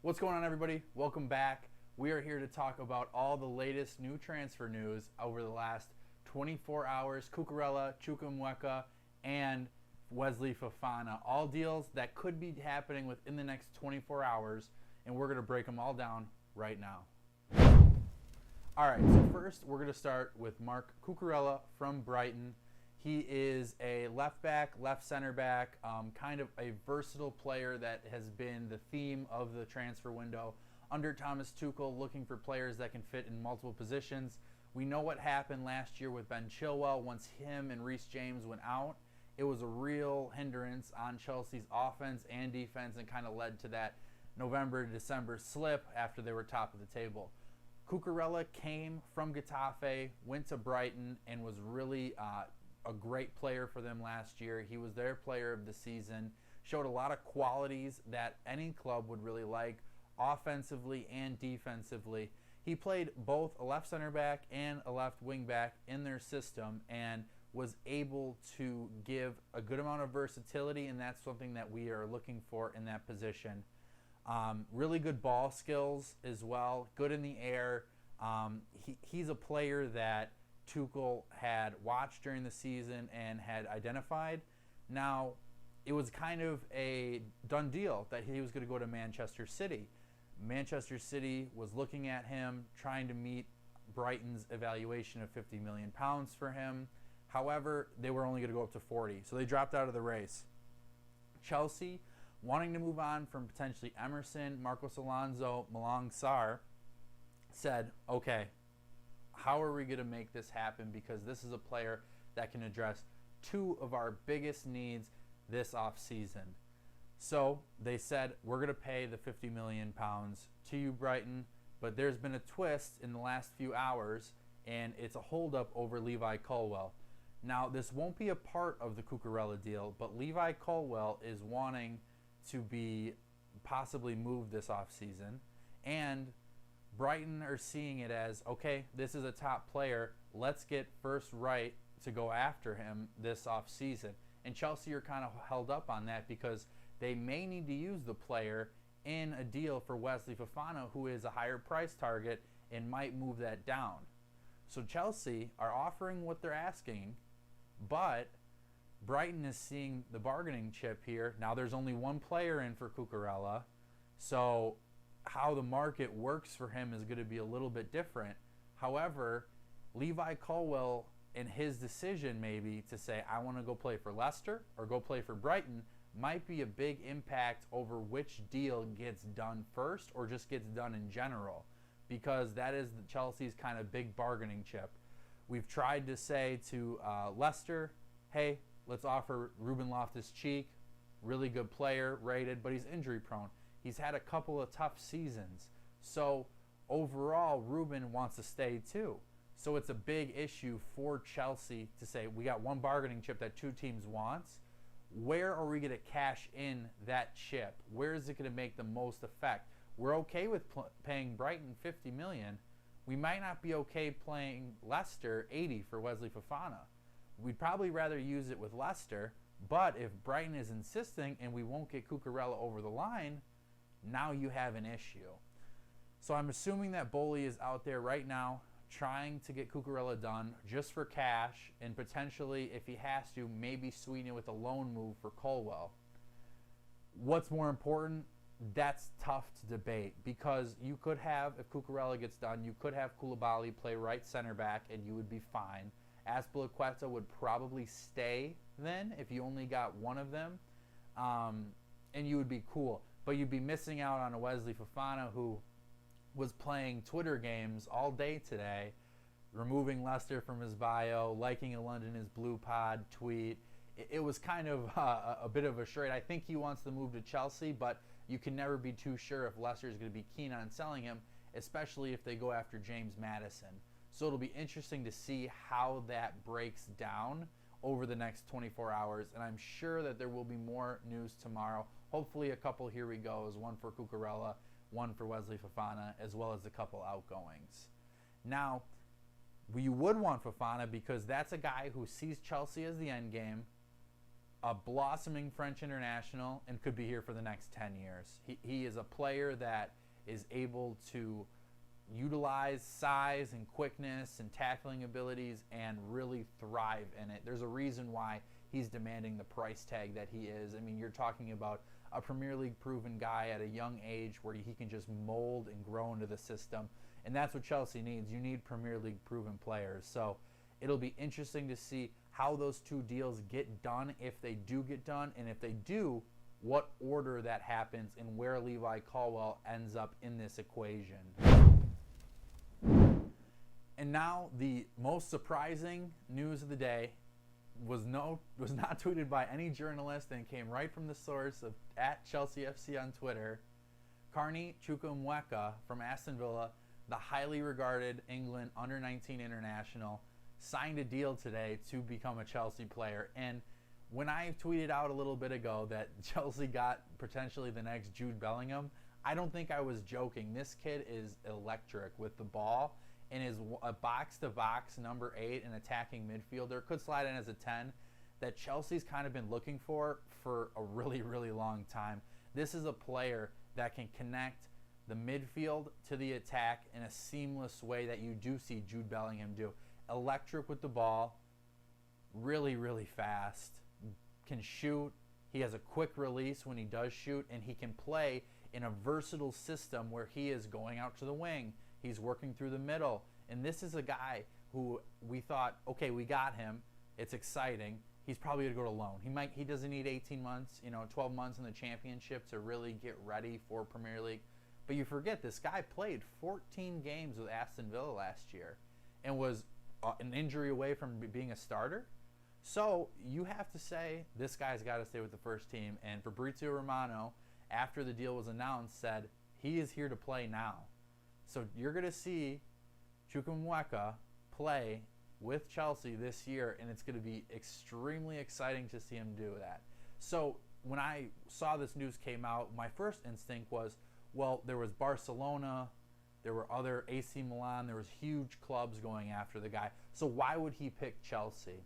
What's going on, everybody? Welcome back. We are here to talk about all the latest new transfer news over the last 24 hours. Cucurella, Chukwuemeka, and Wesley Fofana. All deals that could be happening within the next 24 hours, and we're going to break them all down right now. All right, so first we're going to start with Marc Cucurella from Brighton. He is a left back, left center back, kind of a versatile player that has been the theme of the transfer window under Thomas Tuchel, looking for players that can fit in multiple positions. We know what happened last year with Ben Chilwell. Once him and Reece James went out, it was a real hindrance on Chelsea's offense and defense and kind of led to that November to December slip after they were top of the table. Cucurella came from Getafe, went to Brighton, and was really a great player for them last year. He was their player of the season, showed a lot of qualities that any club would really like, offensively and defensively. He played both a left center back and a left wing back in their system and was able to give a good amount of versatility, and that's something that we are looking for in that position. Really good ball skills as well, good in the air. He's a player that Tuchel had watched during the season and had identified. Now, it was kind of a done deal that he was going to go to Manchester City. Manchester City was looking at him, trying to meet Brighton's evaluation of £50 million for him. However, they were only going to go up to 40, so they dropped out of the race. Chelsea, wanting to move on from potentially Emerson, Marcos Alonso, Malang Sarr, said, okay, how are we going to make this happen? Because this is a player that can address two of our biggest needs this offseason. So they said, we're going to pay the £50 million to you, Brighton, but there's been a twist in the last few hours, and it's a holdup over Levi Colwill. Now, this won't be a part of the Cucurella deal, but Levi Colwill is wanting to be possibly moved this offseason, and Brighton are seeing it as, okay, this is a top player. Let's get first right to go after him this offseason. And Chelsea are kind of held up on that because they may need to use the player in a deal for Wesley Fofana, who is a higher price target and might move that down. So Chelsea are offering what they're asking, but Brighton is seeing the bargaining chip here. Now there's only one player in for Cucurella, so how the market works for him is going to be a little bit different. However, Levi Colwill and his decision maybe to say, I want to go play for Leicester or go play for Brighton, might be a big impact over which deal gets done first or just gets done in general, because that is Chelsea's kind of big bargaining chip. We've tried to say to Leicester, hey, let's offer Ruben Loftus-Cheek, really good player, rated, but he's injury prone. He's had a couple of tough seasons. So overall, Ruben wants to stay too. So it's a big issue for Chelsea to say, we got one bargaining chip that two teams wants. Where are we going to cash in that chip? Where is it going to make the most effect? We're okay with paying Brighton $50 million. We might not be okay playing Leicester $80 for Wesley Fofana. We'd probably rather use it with Leicester, but if Brighton is insisting and we won't get Cucurella over the line, now you have an issue. So I'm assuming that Bowley is out there right now trying to get Cucurella done just for cash, and potentially, if he has to, maybe sweeten it with a loan move for Colwill. What's more important? That's tough to debate, because you could have, if Cucurella gets done, you could have Koulibaly play right center back and you would be fine. Azpilicueta would probably stay then if you only got one of them, and you would be cool. But you'd be missing out on a Wesley Fofana who was playing Twitter games all day today, removing Leicester from his bio, liking a London is Blue Pod tweet. It was kind of a bit of a charade. I think he wants to move to Chelsea, but you can never be too sure if Leicester is going to be keen on selling him, especially if they go after James Maddison. So it'll be interesting to see how that breaks down over the next 24 hours, and I'm sure that there will be more news tomorrow. Hopefully a couple here we go, one for Cucurella, one for Wesley Fofana, as well as a couple outgoings. Now, you would want Fofana because that's a guy who sees Chelsea as the end game, a blossoming French international and could be here for the next 10 years. He is a player that is able to utilize size and quickness and tackling abilities and really thrive in it. There's a reason why he's demanding the price tag that he is. I mean, you're talking about a Premier League proven guy at a young age where he can just mold and grow into the system. And that's what Chelsea needs. You need Premier League proven players. So it'll be interesting to see how those two deals get done, if they do get done, and if they do, what order that happens and where Levi Colwill ends up in this equation. And now the most surprising news of the day was not tweeted by any journalist and came right from the source of @ChelseaFC on Twitter. Carney Chukwuemeka from Aston Villa, the highly regarded England under-19 international, signed a deal today to become a Chelsea player. And when I tweeted out a little bit ago that Chelsea got potentially the next Jude Bellingham, I don't think I was joking. This kid is electric with the ball and is a box-to-box number 8 and attacking midfielder. Could slide in as a 10 that Chelsea's kind of been looking for a really, really long time. This is a player that can connect the midfield to the attack in a seamless way that you do see Jude Bellingham do. Electric with the ball, really, really fast, can shoot. He has a quick release when he does shoot, and he can play in a versatile system where he is going out to the wing. He's working through the middle. And this is a guy who we thought, okay, we got him. It's exciting. He's probably going to go to loan. He doesn't need 18 months, 12 months in the championship to really get ready for Premier League. But you forget, this guy played 14 games with Aston Villa last year and was an injury away from being a starter. So you have to say this guy's got to stay with the first team. And Fabrizio Romano, after the deal was announced, said he is here to play now. So you're going to see Chukwuemeka play with Chelsea this year, and it's going to be extremely exciting to see him do that. So when I saw this news came out, my first instinct was, well, there was Barcelona, there were other AC Milan, there was huge clubs going after the guy. So why would he pick Chelsea?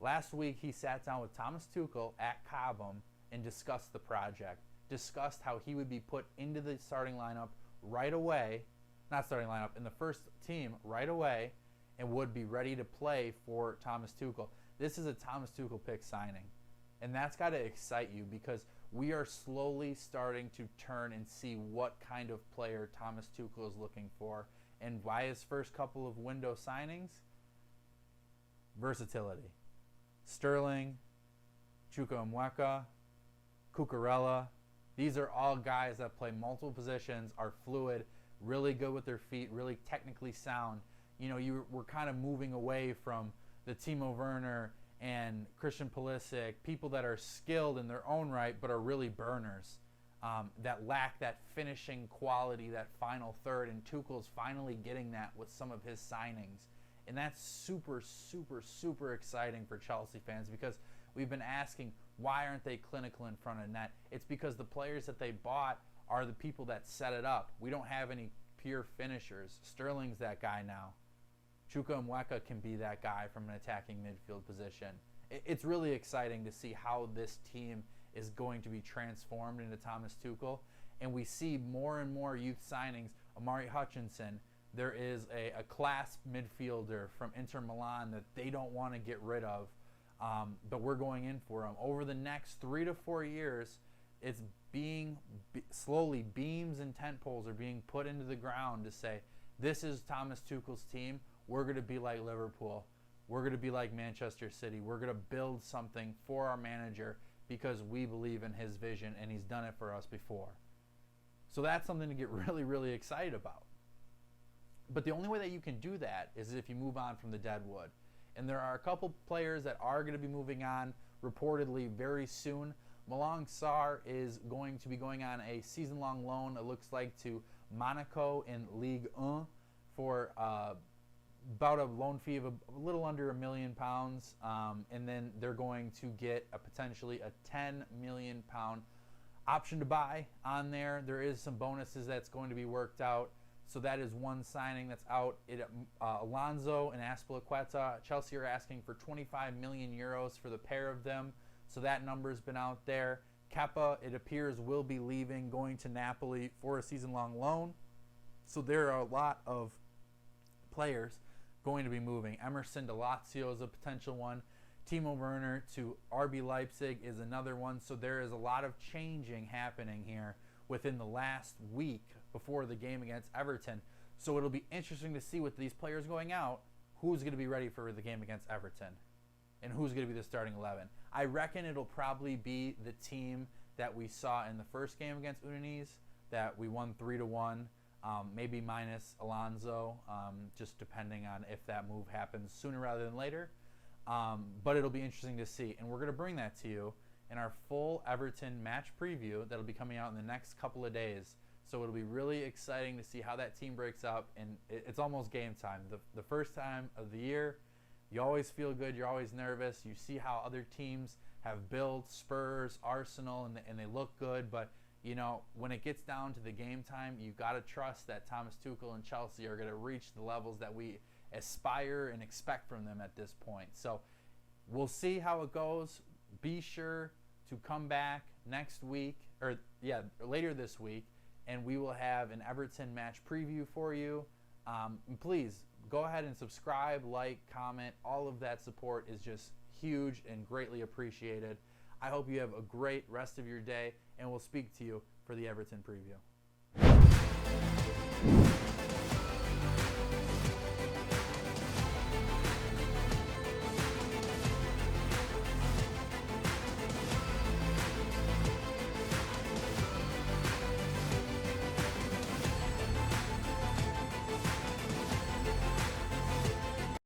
Last week he sat down with Thomas Tuchel at Cobham and discussed the project, discussed how he would be put into the starting lineup right away, not starting lineup, in the first team right away, and would be ready to play for Thomas Tuchel. This is a Thomas Tuchel pick signing. And that's got to excite you because we are slowly starting to turn and see what kind of player Thomas Tuchel is looking for. And why his first couple of window signings? Versatility. Sterling, Chukwuemeka, Cucurella. These are all guys that play multiple positions, are fluid, really good with their feet, really technically sound. We're kind of moving away from the Timo Werner and Christian Pulisic, people that are skilled in their own right but are really burners, that lack that finishing quality, that final third. And Tuchel's finally getting that with some of his signings. And that's super, super, super exciting for Chelsea fans because we've been asking, why aren't they clinical in front of net? It's because the players that they bought are the people that set it up. We don't have any pure finishers. Sterling's that guy now. Chukwuemeka can be that guy from an attacking midfield position. It's really exciting to see how this team is going to be transformed into Thomas Tuchel. And we see more and more youth signings. Amari Hutchinson. There is a class midfielder from Inter Milan that they don't want to get rid of. But we're going in for him. Over the next 3 to 4 years, it's slowly beams and tent poles are being put into the ground to say, this is Thomas Tuchel's team. We're going to be like Liverpool. We're going to be like Manchester City. We're going to build something for our manager because we believe in his vision and he's done it for us before. So that's something to get really, really excited about. But the only way that you can do that is if you move on from the dead wood. And there are a couple players that are going to be moving on reportedly very soon. Malang Sarr is going to be going on a season-long loan, it looks like, to Monaco in Ligue 1 for about a loan fee of a little under £1 million. And then they're going to get potentially a £10 million option to buy on there. There is some bonuses that's going to be worked out. So that is one signing that's out. Alonso and Azpilicueta. Chelsea are asking for 25 million euros for the pair of them. So that number's been out there. Kepa, it appears, will be leaving, going to Napoli for a season-long loan. So there are a lot of players going to be moving. Emerson to Lazio is a potential one. Timo Werner to RB Leipzig is another one. So there is a lot of changing happening here within the last week before the game against Everton. So it'll be interesting to see with these players going out, who's going to be ready for the game against Everton and who's going to be the starting 11. I reckon it'll probably be the team that we saw in the first game against Udinese that we won 3-1, maybe minus Alonso, just depending on if that move happens sooner rather than later. But it'll be interesting to see. And we're going to bring that to you in our full Everton match preview that'll be coming out in the next couple of days. So it'll be really exciting to see how that team breaks up. And it's almost game time. The first time of the year, you always feel good. You're always nervous. You see how other teams have built, Spurs, Arsenal, and they look good. But, you know, when it gets down to the game time, you've got to trust that Thomas Tuchel and Chelsea are going to reach the levels that we aspire and expect from them at this point. So we'll see how it goes. Be sure to come back next week, later this week, and we will have an Everton match preview for you. And please go ahead and subscribe, like, comment. All of that support is just huge and greatly appreciated. I hope you have a great rest of your day, and we'll speak to you for the Everton preview.